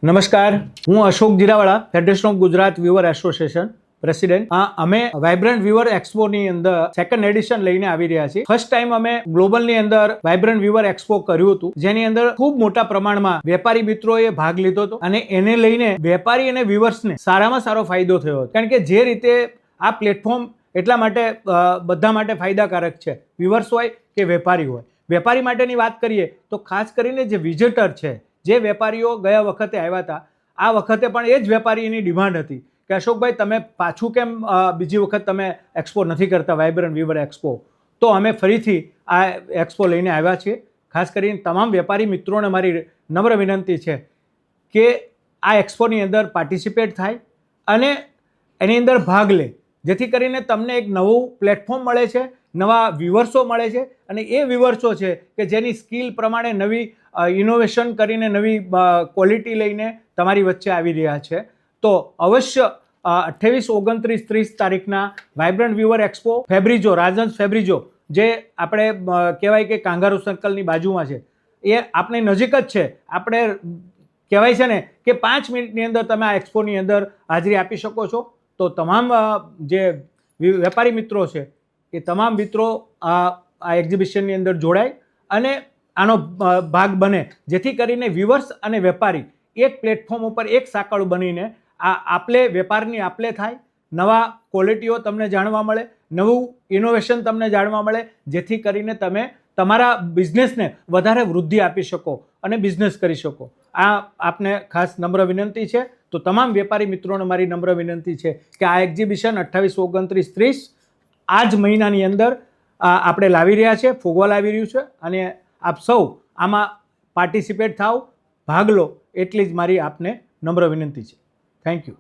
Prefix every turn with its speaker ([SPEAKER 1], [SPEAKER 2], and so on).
[SPEAKER 1] નમસ્કાર, હું Ashok Jirawala, federation of Gujarat weaver association president. અમે વાઇબ્રન્ટ વ્યુઅર એક્સપોની અંદર સેકન્ડ એડિશન લઈને આવી રહ્યા છીએ. ફર્સ્ટ ટાઈમ અમે ગ્લોબલની અંદર વાઇબ્રન્ટ વ્યુઅર એક્સપો કર્યું હતું, જેની અંદર ખૂબ મોટા પ્રમાણમાં વેપારી મિત્રોએ ભાગ લીધો હતો અને એને લઈને વેપારી અને વ્યુઅર્સને સારામાં સારો ફાયદો થયો હતો. કારણ કે જે રીતે આ પ્લેટફોર્મ એટલા માટે બધા માટે ફાયદાકારક છે, વ્યુઅર્સ હોય કે વેપારી હોય. વેપારી માટેની વાત કરીએ તો ખાસ કરીને જે વિઝિટર છે, જે વેપારીઓ ગયા વખતે આવ્યા હતા, આ વખતે પણ એ જ વેપારીની ડિમાન્ડ હતી કે અશોકભાઈ તમે પાછું કેમ બીજી વખત તમે એક્સપો નથી કરતા, વાઇબ્રન્ટ વ્યુઅર એક્સપો. તો અમે ફરીથી આ એક્સપો લઈને આવ્યા છીએ. ખાસ કરીને તમામ વેપારી મિત્રોને મારી નમ્ર વિનંતી છે કે આ એક્સપોની અંદર પાર્ટિસિપેટ થાય અને એની અંદર ભાગ લે, જેથી કરીને તમને એક નવું પ્લેટફોર્મ મળે છે, નવા વ્યુઅર્સો મળે છે અને એ વ્યુઅર્સો છે કે જેની સ્કિલ પ્રમાણે નવી ઇનોવેશન કરીને નવી ક્વોલિટી લઈને તમારી વચ્ચે આવી રહ્યા છે. તો અવશ્ય 28, 29, 30 તારીખના વાઇબ્રન્ટ વ્યુઅર એક્સપો ફેબ્રિજો, રાજહંસ ફેબ્રિજો, જે આપણે કહેવાય કે કાંગારૂ સર્કલની બાજુમાં છે, એ આપણી નજીક જ છે. આપણે કહેવાય છે ને કે 5 મિનિટની અંદર તમે આ એક્સપોની અંદર હાજરી આપી શકો છો. તો તમામ જે વેપારી મિત્રો છે એ તમામ મિત્રો આ એક્ઝિબિશનની અંદર જોડાય અને આનો ભાગ બને, જેથી કરીને વ્યુઅર્સ અને વેપારી એક પ્લેટફોર્મ ઉપર એક સાંકળ બનીને આ આપલે વેપારની આપલે થાય, નવા ક્વોલિટીઓ તમને જાણવા મળે, નવું ઇનોવેશન તમને જાણવા મળે, જેથી કરીને તમે તમારા બિઝનેસને વધારે વૃદ્ધિ આપી શકો અને બિઝનેસ કરી શકો. આ આપને ખાસ નમ્ર વિનંતી છે. તો તમામ વેપારી મિત્રોને મારી નમ્ર વિનંતી છે કે આ એક્ઝિબિશન 28, 29, 30 આ જ મહિનાની અંદર આપણે લાવી રહ્યા છે, ફૂગવા લાવી રહ્યું છે અને આપ સૌ આમાં પાર્ટિસિપેટ થાવ, ભાગ લો, એટલી જ મારી આપને નમ્ર વિનંતી છે. Thank you.